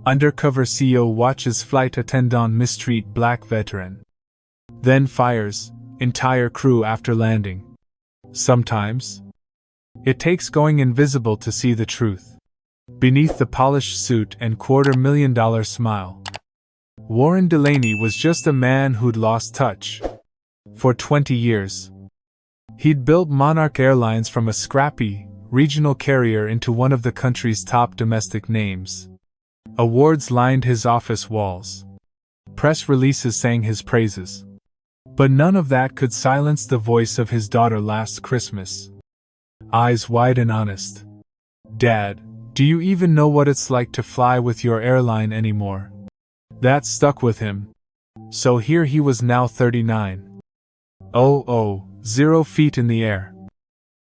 Undercover CEO watches flight attendant mistreat black veteran. Then fires entire crew after landing. Sometimes it takes going invisible to see the truth. Beneath the polished suit and $250,000 smile, Warren Delaney was just a man who'd lost touch. For 20 years, he'd built Monarch Airlines from a scrappy, regional carrier into one of the country's top domestic names. Awards lined his office walls. Press releases sang his praises. But none of that could silence the voice of his daughter last Christmas. Eyes wide and honest. "Dad, do you even know what it's like to fly with your airline anymore?" That stuck with him. So here he was now 39. 0 feet in the air.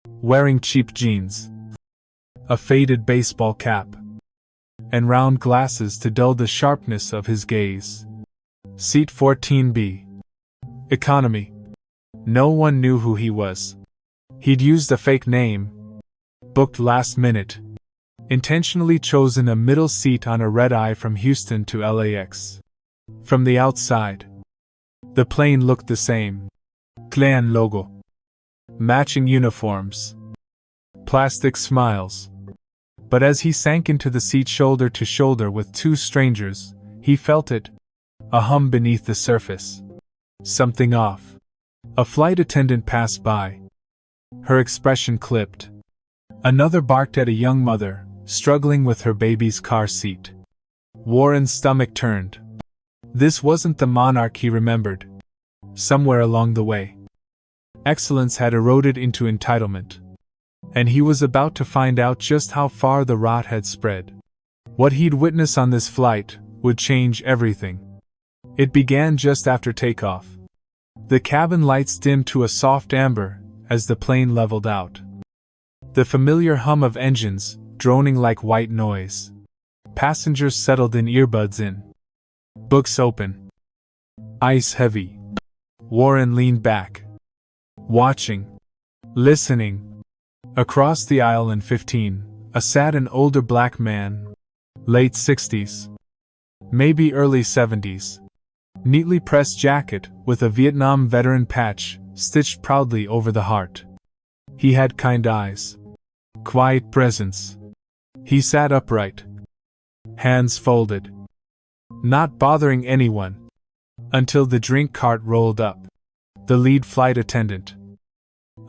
Wearing cheap jeans. A faded baseball cap. And round glasses to dull the sharpness of his gaze. Seat 14B. Economy. No one knew who he was. He'd used a fake name. Booked last minute. Intentionally chosen a middle seat on a red-eye from Houston to LAX. From the outside, the plane looked the same. Clan logo. Matching uniforms. Plastic smiles. But as he sank into the seat shoulder to shoulder with two strangers, he felt it. A hum beneath the surface. Something off. A flight attendant passed by. Her expression clipped. Another barked at a young mother, struggling with her baby's car seat. Warren's stomach turned. This wasn't the Monarch he remembered. Somewhere along the way, excellence had eroded into entitlement. And he was about to find out just how far the rot had spread. What he'd witnessed on this flight would change everything. It began just after takeoff. The cabin lights dimmed to a soft amber as the plane leveled out. The familiar hum of engines, droning like white noise. Passengers settled in, earbuds in. Books open. Eyes heavy. Warren leaned back. Watching. Listening. Across the aisle in 15, a sad and older black man. Late 60s. Maybe early 70s. Neatly pressed jacket, with a Vietnam veteran patch, stitched proudly over the heart. He had kind eyes. Quiet presence. He sat upright. Hands folded. Not bothering anyone. Until the drink cart rolled up. The lead flight attendant.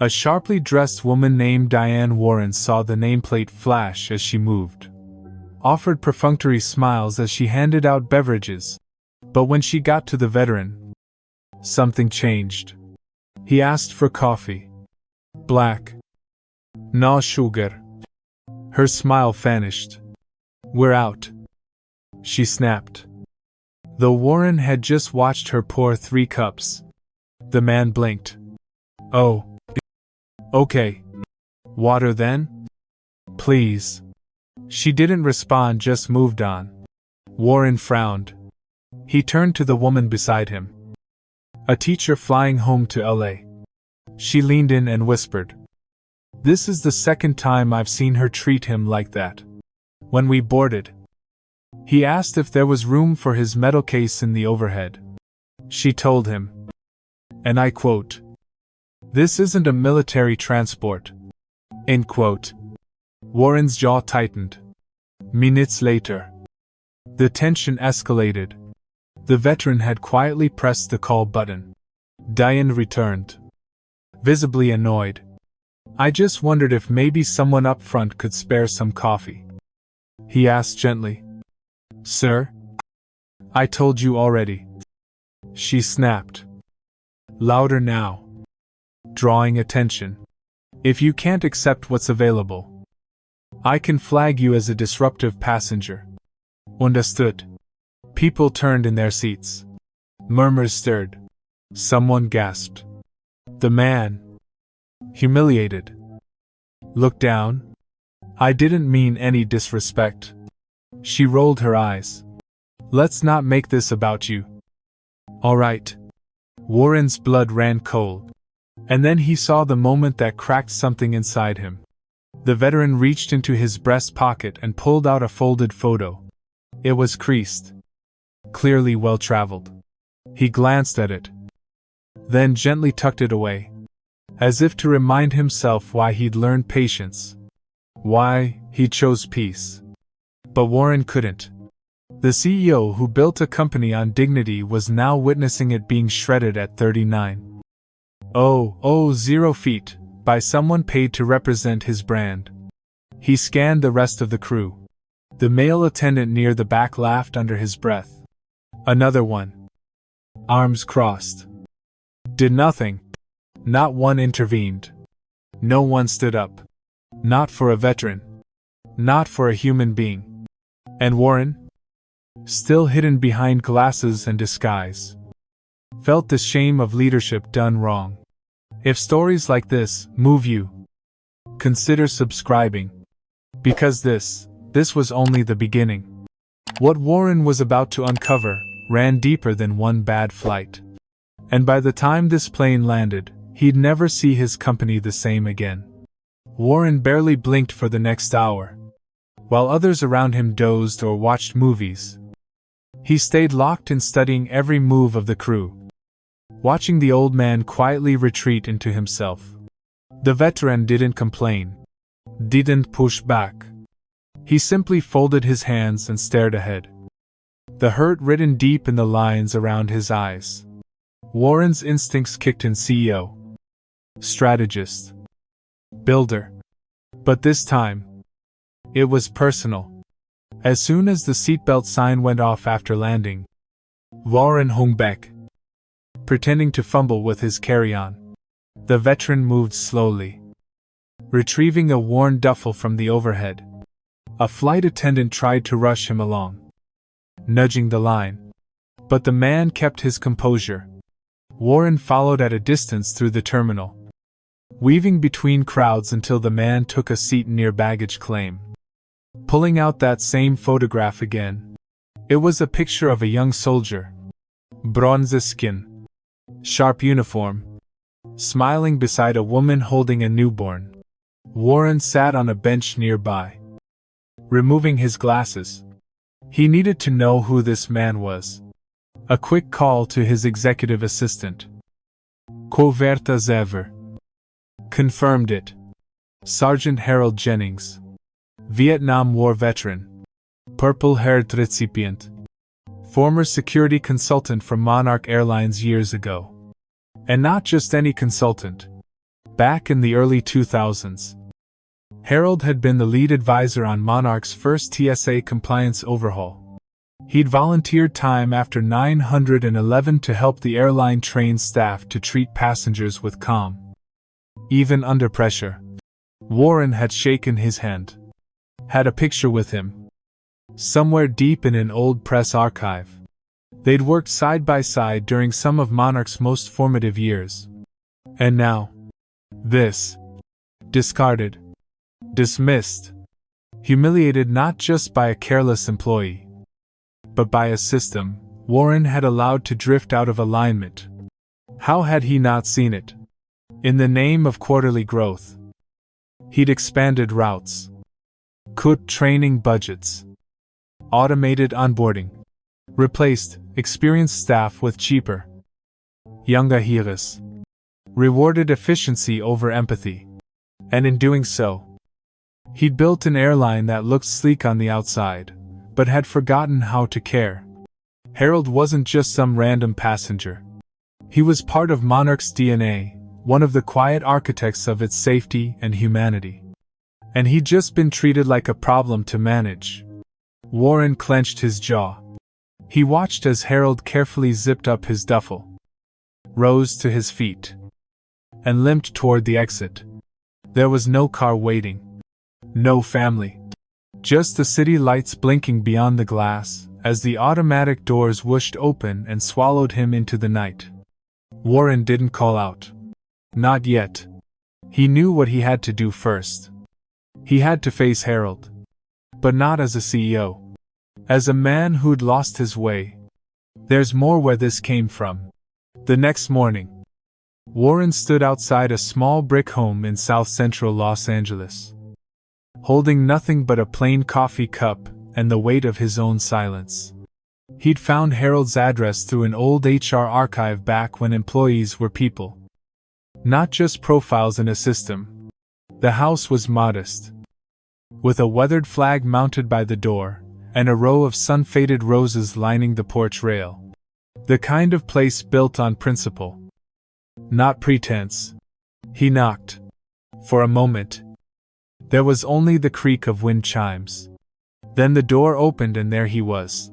A sharply dressed woman named Diane Warren saw the nameplate flash as she moved. Offered perfunctory smiles as she handed out beverages. But when she got to the veteran, something changed. He asked for coffee. Black. No sugar. Her smile vanished. "We're out," she snapped. Though Warren had just watched her pour 3 cups. The man blinked. "Oh. Okay. Water then? Please." She didn't respond, just moved on. Warren frowned. He turned to the woman beside him. A teacher flying home to LA. She leaned in and whispered. "This is the second time I've seen her treat him like that." When we boarded, he asked if there was room for his metal case in the overhead. She told him. And I quote, "This isn't a military transport." End quote. Warren's jaw tightened. Minutes later, the tension escalated. The veteran had quietly pressed the call button. Diane returned. Visibly annoyed. "I just wondered if maybe someone up front could spare some coffee." He asked gently. "Sir? I told you already." She snapped. Louder now. Drawing attention. "If you can't accept what's available, I can flag you as a disruptive passenger." Understood. People turned in their seats. Murmurs stirred. Someone gasped. The man, humiliated, looked down. "I didn't mean any disrespect." She rolled her eyes. "Let's not make this about you." "All right." Warren's blood ran cold. And then he saw the moment that cracked something inside him. The veteran reached into his breast pocket and pulled out a folded photo. It was creased, clearly well traveled. He glanced at it, then gently tucked it away, as if to remind himself why he'd learned patience, why he chose peace. But Warren couldn't. The CEO who built a company on dignity was now witnessing it being shredded at 39. 0 feet, by someone paid to represent his brand. He scanned the rest of the crew. The male attendant near the back laughed under his breath. Another one. Arms crossed. Did nothing. Not one intervened. No one stood up. Not for a veteran. Not for a human being. And Warren, still hidden behind glasses and disguise, felt the shame of leadership done wrong. If stories like this move you, consider subscribing. Because this was only the beginning. What Warren was about to uncover ran deeper than one bad flight. And by the time this plane landed, he'd never see his company the same again. Warren barely blinked for the next hour. While others around him dozed or watched movies, he stayed locked in studying every move of the crew, watching the old man quietly retreat into himself. The veteran didn't complain, didn't push back. He simply folded his hands and stared ahead, the hurt written deep in the lines around his eyes. Warren's instincts kicked in: CEO, strategist, builder. But this time, it was personal. As soon as the seatbelt sign went off after landing, Warren hung back, pretending to fumble with his carry-on. The veteran moved slowly, retrieving a worn duffel from the overhead. A flight attendant tried to rush him along, nudging the line. But the man kept his composure. Warren followed at a distance through the terminal, weaving between crowds until the man took a seat near baggage claim. Pulling out that same photograph again. It was a picture of a young soldier, bronze skin, sharp uniform, smiling beside a woman holding a newborn. Warren sat on a bench nearby, removing his glasses. He needed to know who this man was. A quick call to his executive assistant. Covert as ever. Confirmed it. Sergeant Harold Jennings, Vietnam War veteran, purple-haired recipient, former security consultant for Monarch Airlines years ago. And not just any consultant. Back in the early 2000s, Harold had been the lead advisor on Monarch's first TSA compliance overhaul. He'd volunteered time after 9/11 to help the airline train staff to treat passengers with calm, even under pressure. Warren had shaken his hand, had a picture with him, somewhere deep in an old press archive. They'd worked side by side during some of Monarch's most formative years. And now, this. Discarded. Dismissed. Humiliated not just by a careless employee, but by a system Warren had allowed to drift out of alignment. How had he not seen it? In the name of quarterly growth, he'd expanded routes, cut training budgets, automated onboarding, replaced experienced staff with cheaper, younger hires, rewarded efficiency over empathy. And in doing so, he'd built an airline that looked sleek on the outside, but had forgotten how to care. Harold wasn't just some random passenger. He was part of Monarch's DNA, one of the quiet architects of its safety and humanity. And he'd just been treated like a problem to manage. Warren clenched his jaw. He watched as Harold carefully zipped up his duffel, rose to his feet, and limped toward the exit. There was no car waiting, no family. Just the city lights blinking beyond the glass as the automatic doors whooshed open and swallowed him into the night. Warren didn't call out. Not yet. He knew what he had to do first. He had to face Harold. But not as a CEO. As a man who'd lost his way. There's more where this came from. The next morning, Warren stood outside a small brick home in south-central Los Angeles, holding nothing but a plain coffee cup and the weight of his own silence. He'd found Harold's address through an old HR archive back when employees were people, not just profiles in a system. The house was modest, with a weathered flag mounted by the door, and a row of sun-faded roses lining the porch rail. The kind of place built on principle, not pretense. He knocked. For a moment, there was only the creak of wind chimes. Then the door opened and there he was.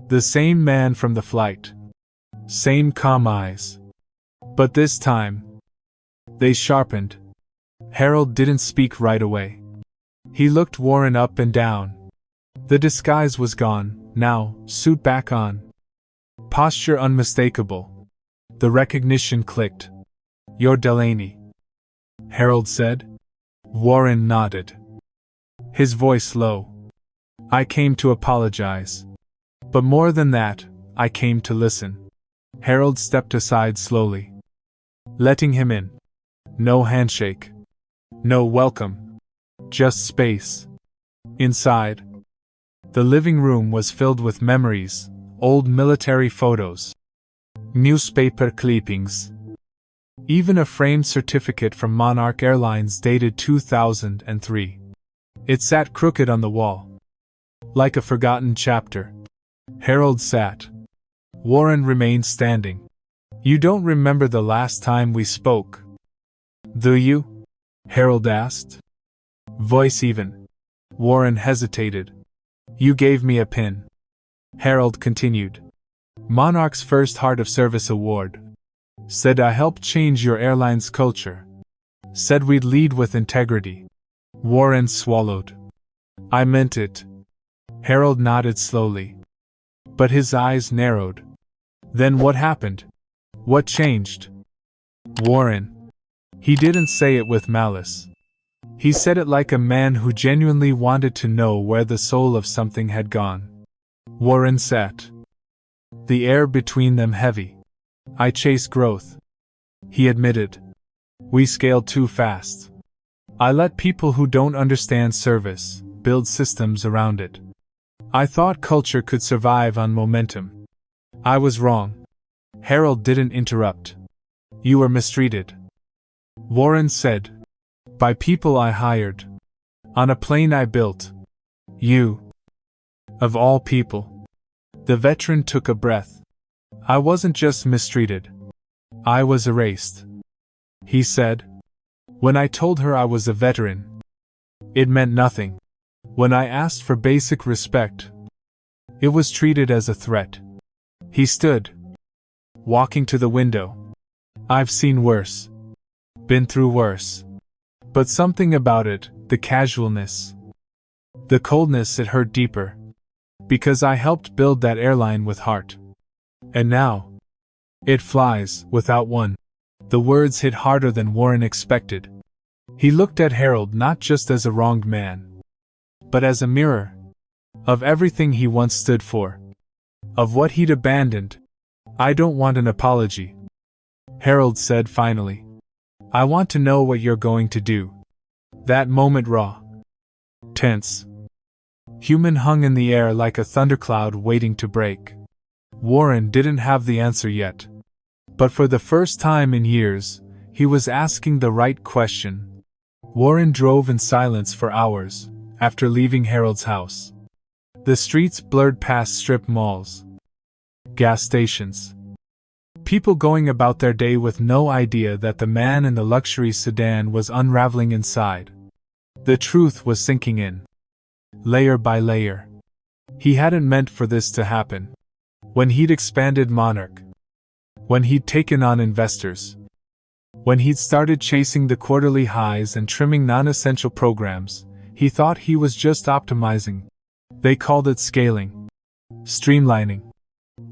The same man from the flight. Same calm eyes. But this time, they sharpened. Harold didn't speak right away. He looked Warren up and down. The disguise was gone, now, suit back on. Posture unmistakable. The recognition clicked. "You're Delaney," Harold said. Warren nodded, his voice low. "I came to apologize. But more than that, I came to listen." Harold stepped aside slowly, letting him in. No handshake. No welcome. Just space. Inside, the living room was filled with memories, old military photos, newspaper clippings, even a framed certificate from Monarch Airlines dated 2003. It sat crooked on the wall, like a forgotten chapter. Harold sat. Warren remained standing. "You don't remember the last time we spoke, do you?" Harold asked. Voice even. Warren hesitated. "You gave me a pin," Harold continued. "Monarch's first Heart of Service award. Said I helped change your airline's culture. Said we'd lead with integrity." Warren swallowed. "I meant it." Harold nodded slowly, but his eyes narrowed. "Then what happened? What changed?" Warren. He didn't say it with malice. He said it like a man who genuinely wanted to know where the soul of something had gone. Warren sat, the air between them heavy. "I chase growth," he admitted. "We scaled too fast. I let people who don't understand service build systems around it. I thought culture could survive on momentum. I was wrong." Harold didn't interrupt. "You were mistreated," Warren said. "By people I hired. On a plane I built. You. Of all people." The veteran took a breath. "I wasn't just mistreated. I was erased," he said. "When I told her I was a veteran, it meant nothing. When I asked for basic respect, it was treated as a threat." He stood, walking to the window. "I've seen worse. Been through worse. But something about it, the casualness, the coldness, it hurt deeper. Because I helped build that airline with heart. And now, it flies, without one." The words hit harder than Warren expected. He looked at Harold not just as a wronged man, but as a mirror of everything he once stood for, of what he'd abandoned. "I don't want an apology," Harold said finally. "I want to know what you're going to do." That moment raw, tense, human, hung in the air like a thundercloud waiting to break. Warren didn't have the answer yet. But for the first time in years, he was asking the right question. Warren drove in silence for hours after leaving Harold's house. The streets blurred past strip malls, gas stations, people going about their day with no idea that the man in the luxury sedan was unraveling inside. The truth was sinking in, layer by layer. He hadn't meant for this to happen. When he'd expanded Monarch, when he'd taken on investors, when he'd started chasing the quarterly highs and trimming non-essential programs, he thought he was just optimizing. They called it scaling, streamlining,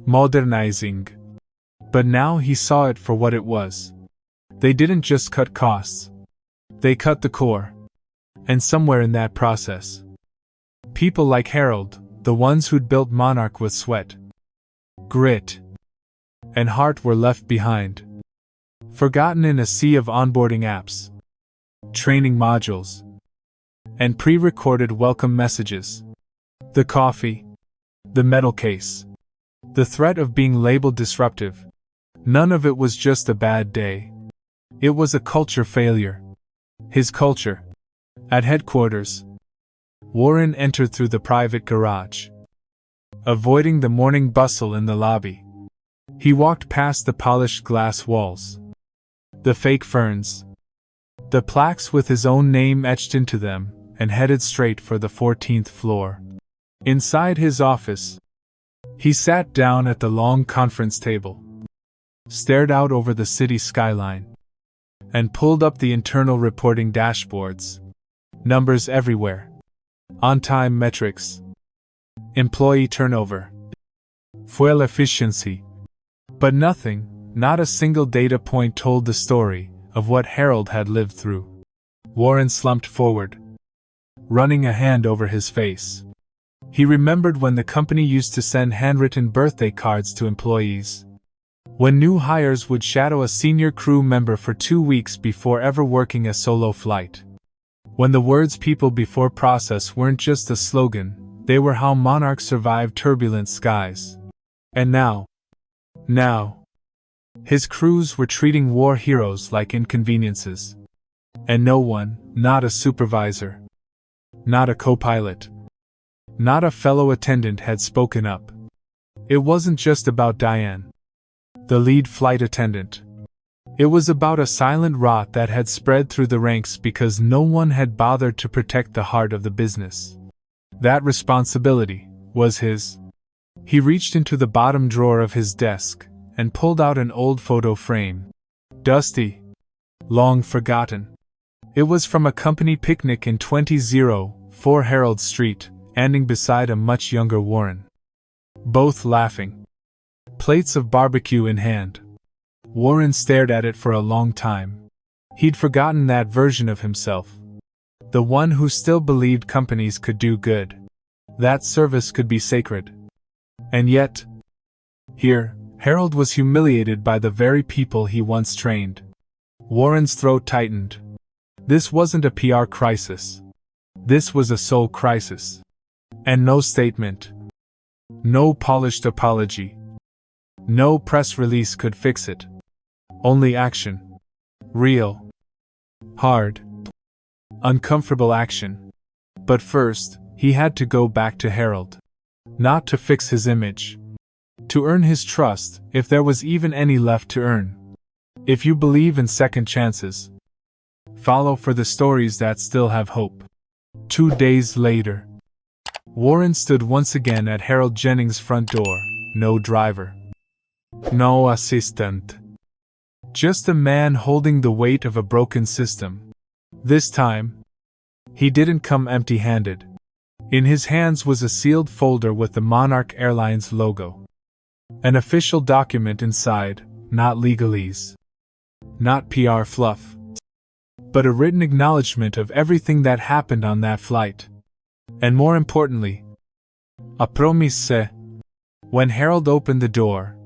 modernizing. But now he saw it for what it was. They didn't just cut costs. They cut the core. And somewhere in that process, people like Harold, the ones who'd built Monarch with sweat, grit, and heart, were left behind. Forgotten in a sea of onboarding apps, training modules, and pre-recorded welcome messages. The coffee. The metal case. The threat of being labeled disruptive. None of it was just a bad day. It was a culture failure. His culture. At headquarters. Warren entered through the private garage, avoiding the morning bustle in the lobby. He walked past the polished glass walls, the fake ferns, the plaques with his own name etched into them, and headed straight for the 14th floor. Inside his office, he sat down at the long conference table, stared out over the city skyline, and pulled up the internal reporting dashboards. Numbers everywhere. On-time metrics. Employee turnover. Fuel efficiency. But nothing, not a single data point told the story of what Harold had lived through. Warren slumped forward, running a hand over his face. He remembered when the company used to send handwritten birthday cards to employees. When new hires would shadow a senior crew member for 2 weeks before ever working a solo flight. When the words "people before process" weren't just a slogan, they were how Monarch survived turbulent skies. And now, his crews were treating war heroes like inconveniences. And no one, not a supervisor, not a co-pilot, not a fellow attendant had spoken up. It wasn't just about Diane, the lead flight attendant. It was about a silent rot that had spread through the ranks because no one had bothered to protect the heart of the business. That responsibility was his. He reached into the bottom drawer of his desk and pulled out an old photo frame. Dusty. Long forgotten. It was from a company picnic in 2004 Harold Street, ending beside a much younger Warren. Both laughing. Plates of barbecue in hand. Warren stared at it for a long time. He'd forgotten that version of himself. The one who still believed companies could do good. That service could be sacred. And yet, here, Harold was humiliated by the very people he once trained. Warren's throat tightened. This wasn't a PR crisis. This was a soul crisis. And no statement. No polished apology. No press release could fix it. Only action. Real. Hard. Uncomfortable action. But first, he had to go back to Harold. Not to fix his image. To earn his trust, if there was even any left to earn. If you believe in second chances, follow for the stories that still have hope. 2 days later, Warren stood once again at Harold Jennings' front door. No driver. No assistant. Just a man holding the weight of a broken system. This time, he didn't come empty-handed. In his hands was a sealed folder with the Monarch Airlines logo. An official document inside, not legalese. Not PR fluff. But a written acknowledgement of everything that happened on that flight. And more importantly, a promise. When Harold opened the door,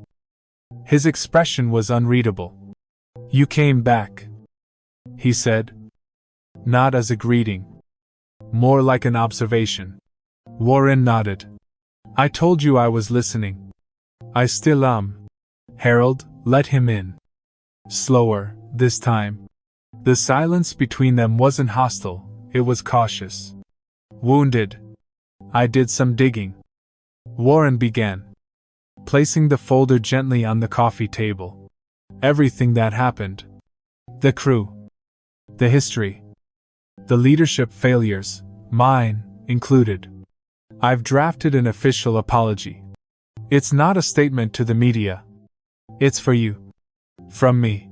his expression was unreadable. "You came back," he said. Not as a greeting. More like an observation. Warren nodded. "I told you I was listening. I still am." Harold, let him in. Slower, this time. The silence between them wasn't hostile, it was cautious. "Wounded. I did some digging." Warren began, placing the folder gently on the coffee table. Everything that happened. The crew. The history. The leadership failures, mine included. I've drafted an official apology. It's not a statement to the media. It's for you. From me.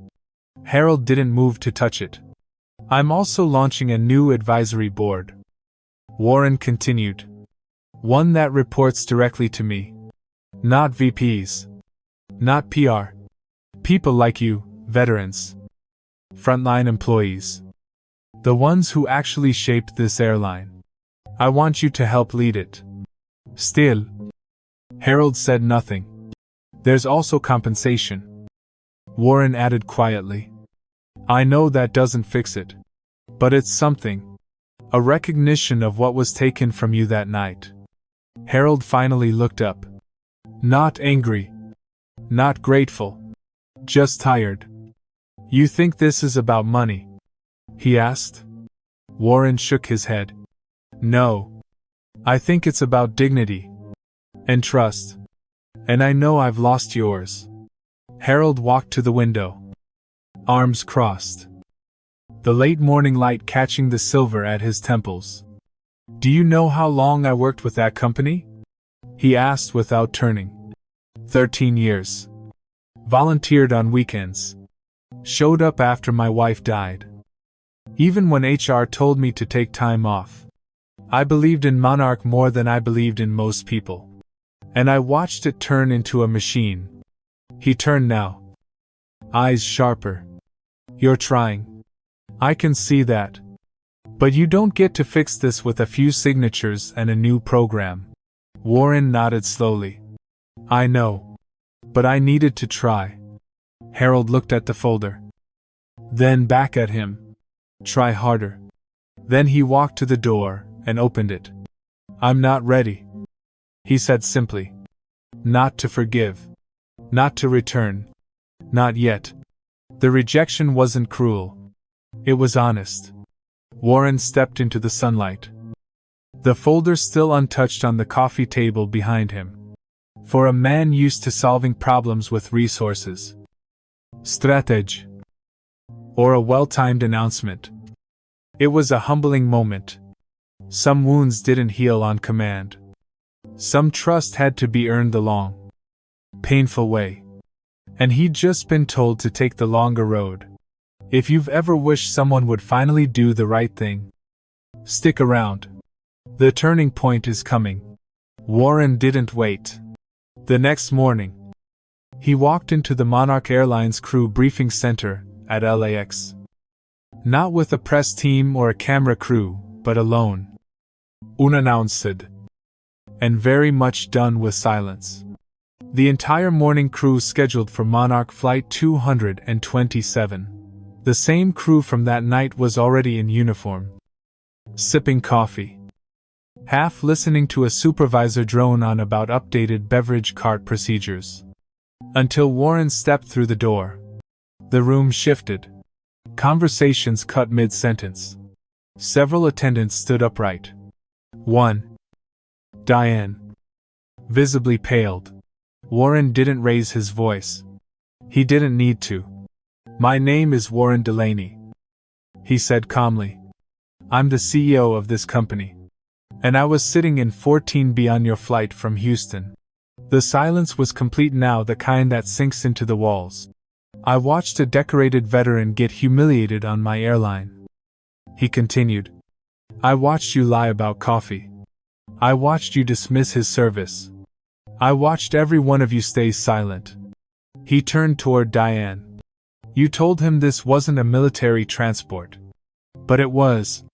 Harold didn't move to touch it. "I'm also launching a new advisory board," Warren continued. "One that reports directly to me. Not VPs. Not PR. People like you, veterans. Frontline employees. The ones who actually shaped this airline. I want you to help lead it." "Still," Harold said nothing. "There's also compensation," Warren added quietly. "I know that doesn't fix it. But it's something. A recognition of what was taken from you that night. Harold finally looked up. Not angry. Not grateful. Just tired. You think this is about money? He asked. Warren shook his head. No. I think it's about dignity. And trust. And I know I've lost yours. Harold walked to the window. Arms crossed. The late morning light catching the silver at his temples. Do you know how long I worked with that company? He asked without turning. 13 years. Volunteered on weekends. Showed up after my wife died. Even when HR told me to take time off. I believed in Monarch more than I believed in most people. And I watched it turn into a machine. He turned now. Eyes sharper. You're trying. I can see that. But you don't get to fix this with a few signatures and a new program. Warren nodded slowly. I know. But I needed to try. Harold looked at the folder. Then back at him. Try harder. Then he walked to the door and opened it. I'm not ready. He said simply. Not to forgive. Not to return. Not yet. The rejection wasn't cruel. It was honest. Warren stepped into the sunlight. The folder still untouched on the coffee table behind him. For a man used to solving problems with resources. Strategy. Or a well-timed announcement. It was a humbling moment. Some wounds didn't heal on command. Some trust had to be earned the long, painful way. And he'd just been told to take the longer road. If you've ever wished someone would finally do the right thing, stick around. The turning point is coming. Warren didn't wait. The next morning, he walked into the Monarch Airlines crew briefing center at LAX. Not with a press team or a camera crew, but alone. Unannounced. And very much done with silence. The entire morning crew scheduled for Monarch Flight 227. The same crew from that night was already in uniform. Sipping coffee. Half listening to a supervisor drone on about updated beverage cart procedures. Until Warren stepped through the door. The room shifted. Conversations cut mid-sentence. Several attendants stood upright. One. Diane. Visibly paled. Warren didn't raise his voice. He didn't need to. My name is Warren Delaney. He said calmly. I'm the CEO of this company. And I was sitting in 14B on your flight from Houston. The silence was complete now, the kind that sinks into the walls. I watched a decorated veteran get humiliated on my airline. He continued. I watched you lie about coffee. I watched you dismiss his service. I watched every one of you stay silent. He turned toward Diane. You told him this wasn't a military transport. But it was.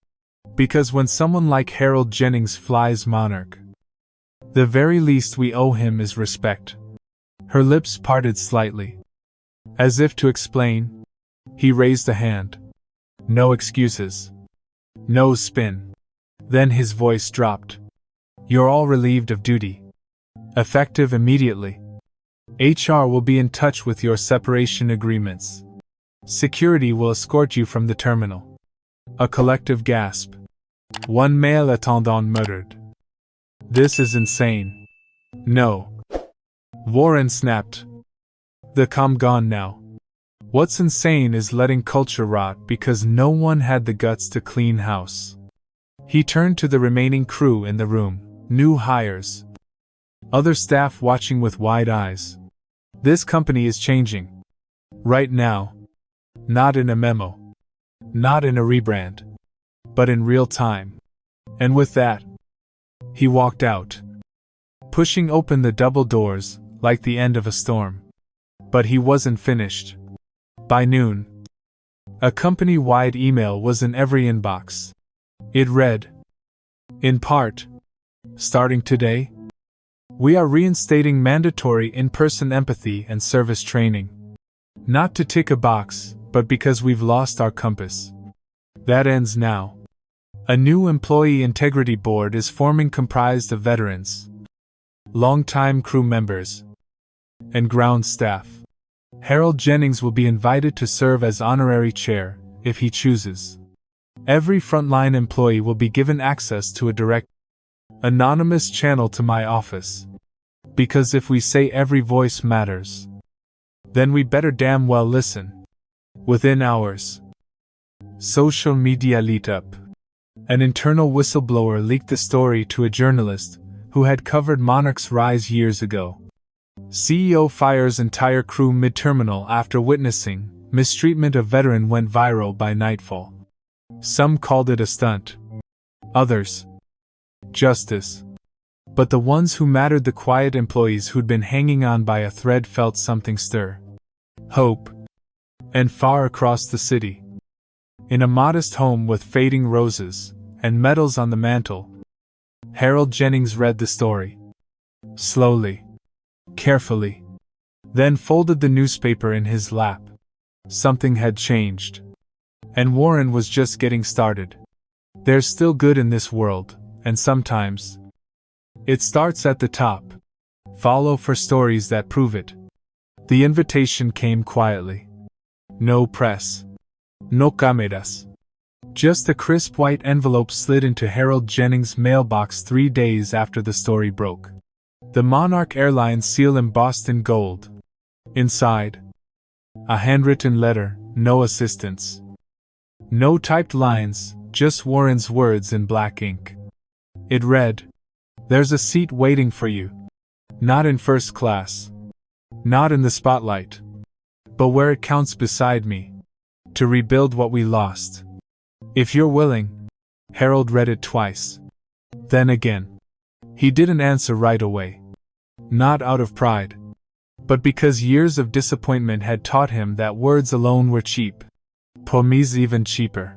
Because when someone like Harold Jennings flies Monarch, the very least we owe him is respect. Her lips parted slightly. As if to explain, he raised a hand. No excuses. No spin. Then his voice dropped. You're all relieved of duty. Effective immediately. HR will be in touch with your separation agreements. Security will escort you from the terminal. A collective gasp. One male attendant muttered. This is insane. No. Warren snapped. The calm gone now. What's insane is letting culture rot because no one had the guts to clean house. He turned to the remaining crew in the room, new hires. Other staff watching with wide eyes. This company is changing. Right now. Not in a memo. Not in a rebrand. But in real time. And with that, he walked out, pushing open the double doors like the end of a storm. But he wasn't finished. By noon, a company-wide email was in every inbox. It read, in part, starting today, we are reinstating mandatory in-person empathy and service training. Not to tick a box, but because we've lost our compass. That ends now. A new employee integrity board is forming comprised of veterans, longtime crew members, and ground staff. Harold Jennings will be invited to serve as honorary chair, if he chooses. Every frontline employee will be given access to a direct, anonymous channel to my office. Because if we say every voice matters, then we better damn well listen. Within hours. Social media lit up. An internal whistleblower leaked the story to a journalist who had covered Monarch's rise years ago. CEO fires entire crew mid-terminal after witnessing mistreatment of veteran went viral by nightfall. Some called it a stunt. Others, justice. But the ones who mattered, the quiet employees who'd been hanging on by a thread, felt something stir. Hope. And far across the city, in a modest home with fading roses and medals on the mantel, Harold Jennings read the story. Slowly. Carefully. Then folded the newspaper in his lap. Something had changed. And Warren was just getting started. There's still good in this world, and sometimes it starts at the top. Follow for stories that prove it. The invitation came quietly. No press. No cameras. Just a crisp white envelope slid into Harold Jennings' mailbox 3 days after the story broke. The Monarch Airlines seal embossed in gold. Inside, a handwritten letter, no assistance. No typed lines, just Warren's words in black ink. It read, "There's a seat waiting for you. Not in first class. Not in the spotlight. But where it counts beside me. To rebuild what we lost. If you're willing." Harold read it twice. Then again. He didn't answer right away. Not out of pride, but because years of disappointment had taught him that words alone were cheap. Promise even cheaper.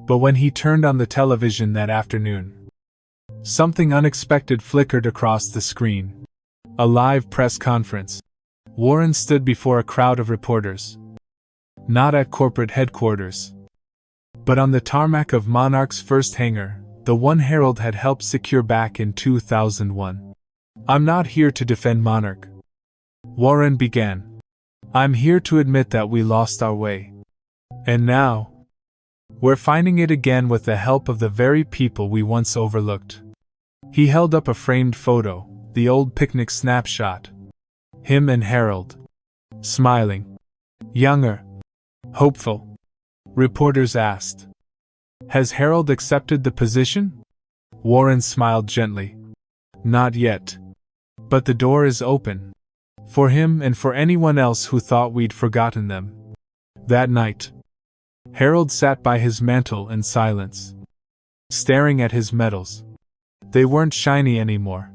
But when he turned on the television that afternoon, something unexpected flickered across the screen. A live press conference. Warren stood before a crowd of reporters. Not at corporate headquarters, but on the tarmac of Monarch's first hangar, the one Harold had helped secure back in 2001. "I'm not here to defend Monarch," Warren began. "I'm here to admit that we lost our way. And now, we're finding it again with the help of the very people we once overlooked." He held up a framed photo, the old picnic snapshot. Him and Harold. Smiling. Younger. Hopeful. Reporters asked, "Has Harold accepted the position?" Warren smiled gently. "Not yet. But the door is open. For him and for anyone else who thought we'd forgotten them." That night, Harold sat by his mantel in silence, staring at his medals. They weren't shiny anymore.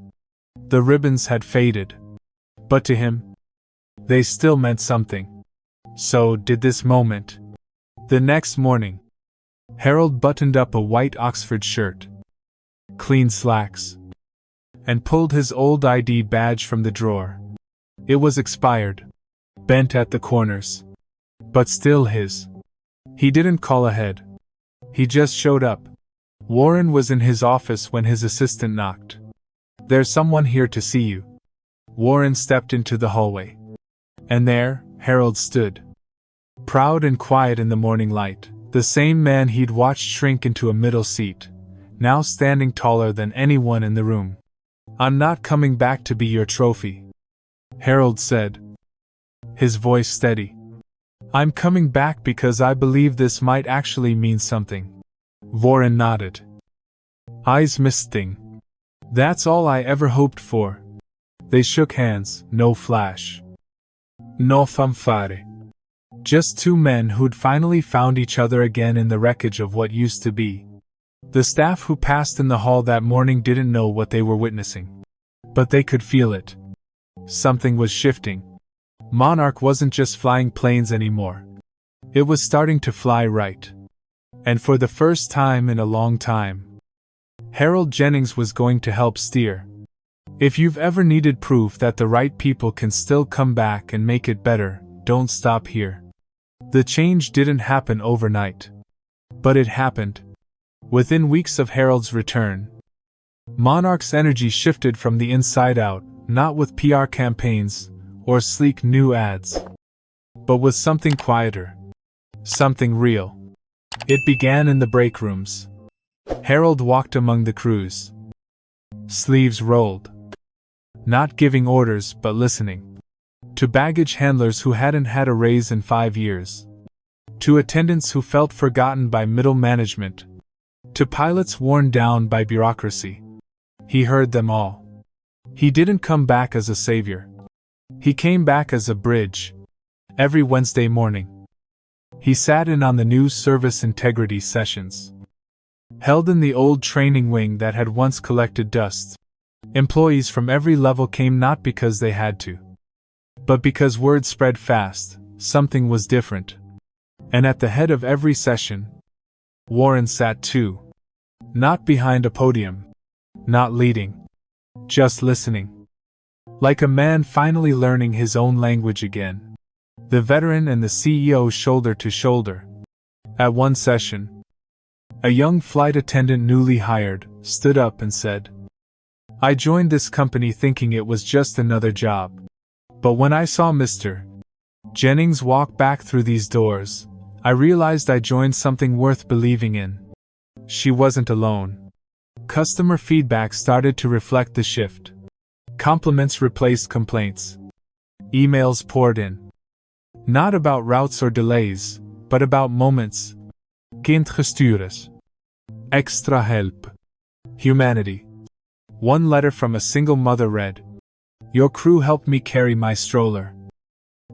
The ribbons had faded. But to him, they still meant something. So did this moment. The next morning, Harold buttoned up a white Oxford shirt, clean slacks, and pulled his old ID badge from the drawer. It was expired, bent at the corners, but still his. He didn't call ahead. He just showed up. Warren was in his office when his assistant knocked. "There's someone here to see you." Warren stepped into the hallway. And there, Harold stood. Proud and quiet in the morning light, the same man he'd watched shrink into a middle seat, now standing taller than anyone in the room. "I'm not coming back to be your trophy," Harold said, his voice steady. "I'm coming back because I believe this might actually mean something." Warren nodded. Eyes misting. "That's all I ever hoped for." They shook hands, no flash. No fanfare. Just two men who'd finally found each other again in the wreckage of what used to be. The staff who passed in the hall that morning didn't know what they were witnessing. But they could feel it. Something was shifting. Monarch wasn't just flying planes anymore. It was starting to fly right. And for the first time in a long time, Harold Jennings was going to help steer. If you've ever needed proof that the right people can still come back and make it better, don't stop here. The change didn't happen overnight. But it happened. Within weeks of Harold's return, Monarch's energy shifted from the inside out, not with PR campaigns or sleek new ads, but with something quieter, something real. It began in the break rooms. Harold walked among the crews, sleeves rolled, not giving orders but listening. To baggage handlers who hadn't had a raise in 5 years. To attendants who felt forgotten by middle management. To pilots worn down by bureaucracy. He heard them all. He didn't come back as a savior. He came back as a bridge. Every Wednesday morning, he sat in on the new service integrity sessions. Held in the old training wing that had once collected dust. Employees from every level came not because they had to, but because word spread fast, something was different. And at the head of every session, Warren sat too. Not behind a podium. Not leading. Just listening. Like a man finally learning his own language again. The veteran and the CEO shoulder to shoulder. At one session, a young flight attendant newly hired stood up and said, "I joined this company thinking it was just another job. But when I saw Mr. Jennings walk back through these doors, I realized I joined something worth believing in." She wasn't alone. Customer feedback started to reflect the shift. Compliments replaced complaints. Emails poured in. Not about routes or delays, but about moments. Kindgestuurd. Extra help. Humanity. One letter from a single mother read, "Your crew helped me carry my stroller.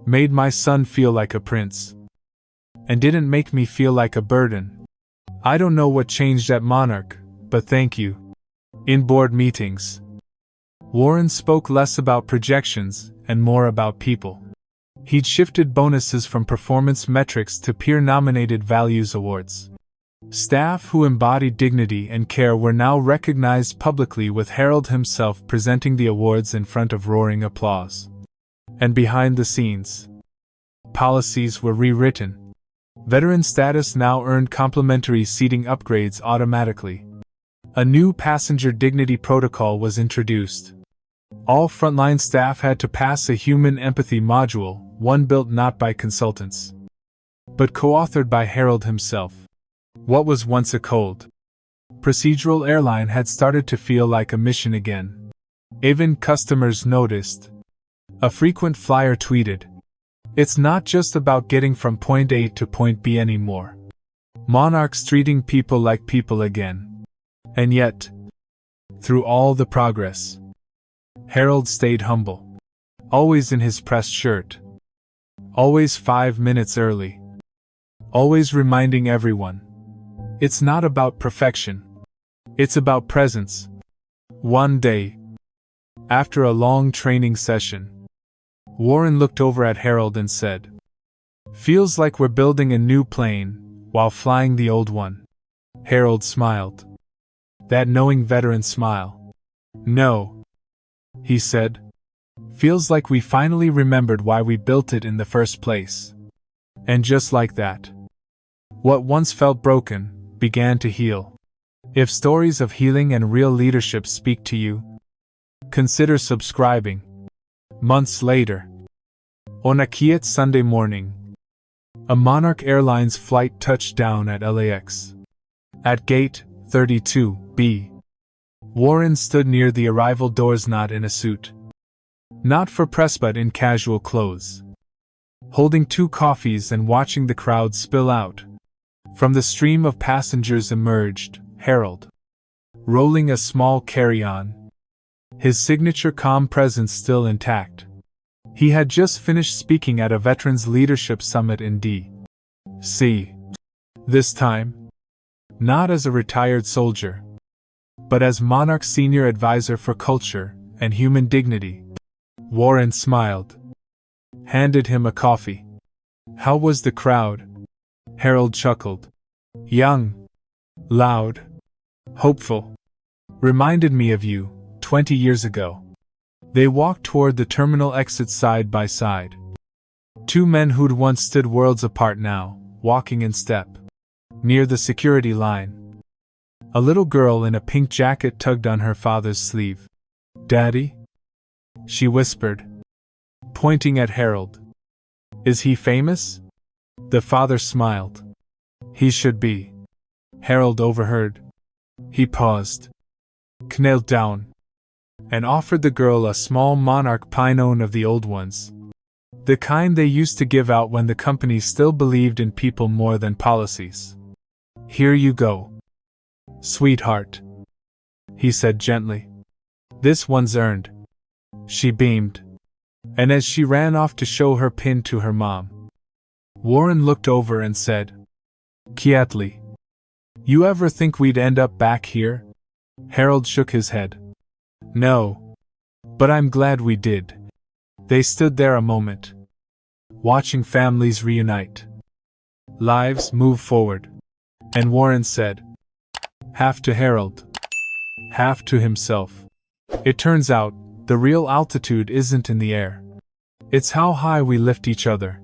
Made my son feel like a prince. And didn't make me feel like a burden. I don't know what changed at Monarch, but thank you." In board meetings, Warren spoke less about projections and more about people. He'd shifted bonuses from performance metrics to peer-nominated values awards. Staff who embodied dignity and care were now recognized publicly, with Harold himself presenting the awards in front of roaring applause. And behind the scenes, policies were rewritten. Veteran status now earned complimentary seating upgrades automatically. A new passenger dignity protocol was introduced. All frontline staff had to pass a human empathy module, one built not by consultants, but co-authored by Harold himself. What was once a cold, procedural airline had started to feel like a mission again. Even customers noticed. A frequent flyer tweeted, "It's not just about getting from point A to point B anymore. Monarch's treating people like people again." And yet, through all the progress, Harold stayed humble. Always in his pressed shirt. Always 5 minutes early. Always reminding everyone, it's not about perfection. It's about presence. One day, after a long training session, Warren looked over at Harold and said, "Feels like we're building a new plane while flying the old one." Harold smiled. That knowing veteran smile. "No," he said. "Feels like we finally remembered why we built it in the first place." And just like that, what once felt broken began to heal. If stories of healing and real leadership speak to you, consider subscribing. Months later, on a quiet Sunday morning, a Monarch Airlines flight touched down at LAX. At gate 32B, Warren stood near the arrival doors, not in a suit. Not for press but in casual clothes. Holding 2 coffees and watching the crowd spill out. From the stream of passengers emerged Harold, rolling a small carry-on. His signature calm presence still intact. He had just finished speaking at a Veterans Leadership Summit in D.C. This time, not as a retired soldier, but as Monarch's senior advisor for culture and human dignity. Warren smiled, handed him a coffee. "How was the crowd?" Harold chuckled. "Young, loud, hopeful. Reminded me of you, 20 years ago." They walked toward the terminal exit side by side. 2 men who'd once stood worlds apart now, walking in step. Near the security line, A little girl in a pink jacket tugged on her father's sleeve. "Daddy?" she whispered, pointing at Harold. "Is he famous?" The father smiled. "He should be." Harold overheard. He paused, knelt down, and offered the girl a small Monarch pine of the old ones. The kind they used to give out when the company still believed in people more than policies. "Here you go, sweetheart," he said gently. "This one's earned." She beamed, and as she ran off to show her pin to her mom, Warren looked over and said, quietly, "You ever think we'd end up back here?" Harold shook his head. "No. But I'm glad we did." They stood there a moment, watching families reunite, lives move forward, and Warren said, half to Harold, half to himself, "It turns out, the real altitude isn't in the air. It's how high we lift each other."